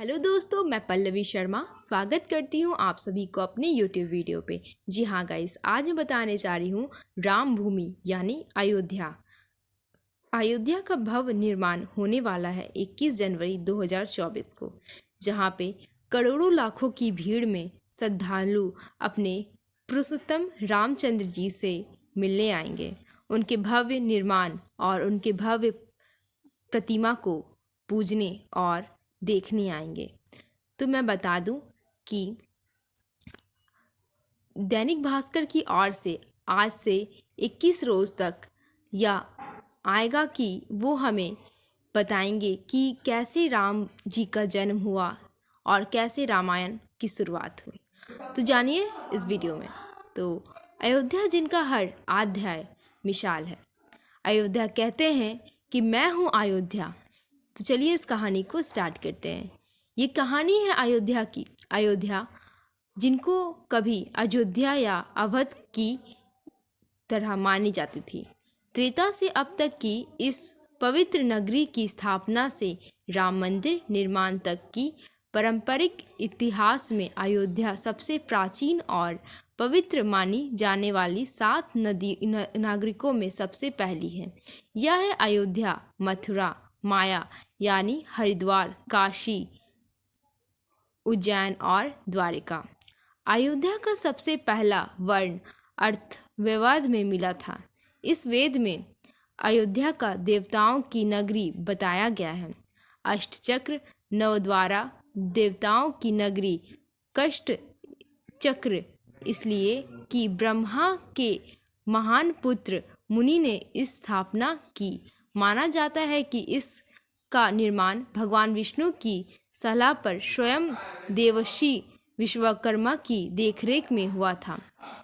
Hello दोस्तों, मैं पल्लवी शर्मा स्वागत करती हूँ आप सभी को अपने यूट्यूब वीडियो पे। जी हाँ गाइस, आज मैं बताने जा रही हूँ राम भूमि यानी अयोध्या। अयोध्या का भव्य निर्माण होने वाला है 21 जनवरी 2024 को, जहाँ पे करोड़ों लाखों की भीड़ में श्रद्धालु अपने पुरुषोत्तम रामचंद्र जी से मिलने आएंगे। उनके भव्य निर्माण और उनके भव्य प्रतिमा को पूजने और देखने आएंगे। तो मैं बता दूं कि दैनिक भास्कर की ओर से आज से 21 रोज तक या आएगा कि वो हमें बताएंगे कि कैसे राम जी का जन्म हुआ और कैसे रामायण की शुरुआत हुई। तो जानिए इस वीडियो में। तो अयोध्या जिनका हर अध्याय मिसाल है। अयोध्या कहते हैं कि मैं हूँ अयोध्या। तो चलिए इस कहानी को स्टार्ट करते हैं। ये कहानी है अयोध्या की। अयोध्या जिनको कभी अयोध्या या अवध की तरह मानी जाती थी। त्रेता से अब तक की इस पवित्र नगरी की स्थापना से राम मंदिर निर्माण तक की पारंपरिक इतिहास में अयोध्या सबसे प्राचीन और पवित्र मानी जाने वाली 7 नागरिकों में सबसे पहली है। यह है अयोध्या, मथुरा, माया यानी हरिद्वार, काशी, उज्जैन और द्वारिका। अयोध्या का सबसे पहला वर्ण अर्थ वेद में मिला था। इस वेद में अयोध्या का देवताओं की नगरी बताया गया है। अष्टचक्र नवद्वारा देवताओं की नगरी कष्ट चक्र इसलिए कि ब्रह्मा के महान पुत्र मुनि ने इस स्थापना की। माना जाता है कि इसका निर्माण भगवान विष्णु की सलाह पर स्वयं देवर्षि विश्वकर्मा की देखरेख में हुआ था।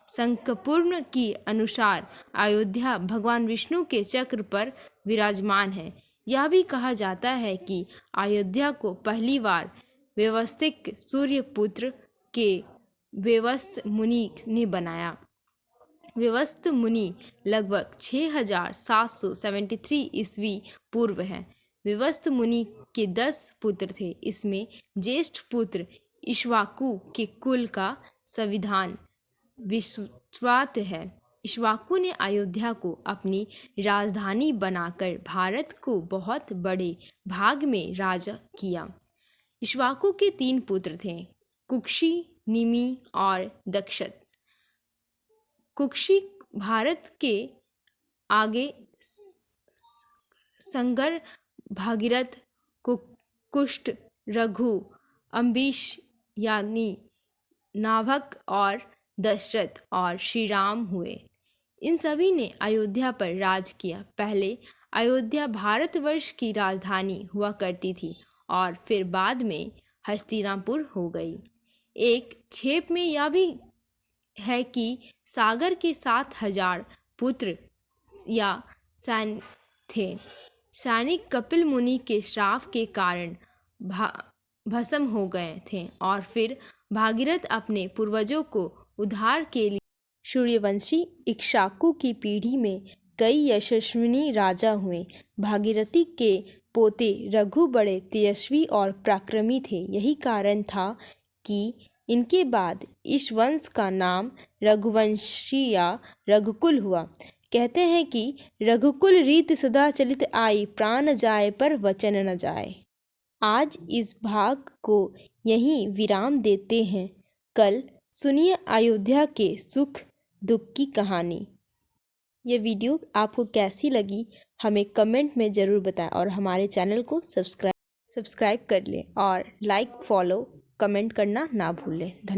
शंकरपुराण के अनुसार अयोध्या भगवान विष्णु के चक्र पर विराजमान है। यह भी कहा जाता है कि अयोध्या को पहली बार व्यवस्थिक सूर्यपुत्र के व्यवस्थ मुनि ने बनाया। व्यवस्थ मुनि लगभग 6773 ईस्वी पूर्व है। व्यवस्थ मुनि के 10 पुत्र थे। इसमें ज्येष्ठ पुत्र इक्ष्वाकु के कुल का संविधान विश्वात है। इक्ष्वाकु ने अयोध्या को अपनी राजधानी बनाकर भारत को बहुत बड़े भाग में राजा किया। इक्ष्वाकु के 3 पुत्र थे, कुक्षी, निमि और दक्षत। कुक्षी भारत के आगे संगर, भागीरथ, कुष्ट, रघु, अम्बीश यानी नाभक और दशरथ और श्री राम हुए। इन सभी ने अयोध्या पर राज किया। पहले अयोध्या भारतवर्ष की राजधानी हुआ करती थी और फिर बाद में हस्तिनापुर हो गई। एक छेप में यह भी है कि सागर के 7000 पुत्र या सैनिक थे। सैनिक कपिल मुनि के श्राप के कारण भस्म हो गए थे और फिर भागीरथ अपने पूर्वजों को उद्धार के लिए सूर्यवंशी इक्ष्वाकु की पीढ़ी में कई यशस्वी राजा हुए। भागीरथी के पोते रघु बड़े तेजस्वी और पराक्रमी थे। यही कारण था कि इनके बाद इस वंश का नाम रघुवंशी या रघुकुल हुआ। कहते हैं कि रघुकुल रीत सदा चलित आई, प्राण जाए पर वचन न जाए। आज इस भाग को यहीं विराम देते हैं। कल सुनिए अयोध्या के सुख दुख की कहानी। ये वीडियो आपको कैसी लगी हमें कमेंट में ज़रूर बताएं और हमारे चैनल को सब्सक्राइब कर लें और लाइक, फॉलो, कमेंट करना ना भूलें। धन्यवाद।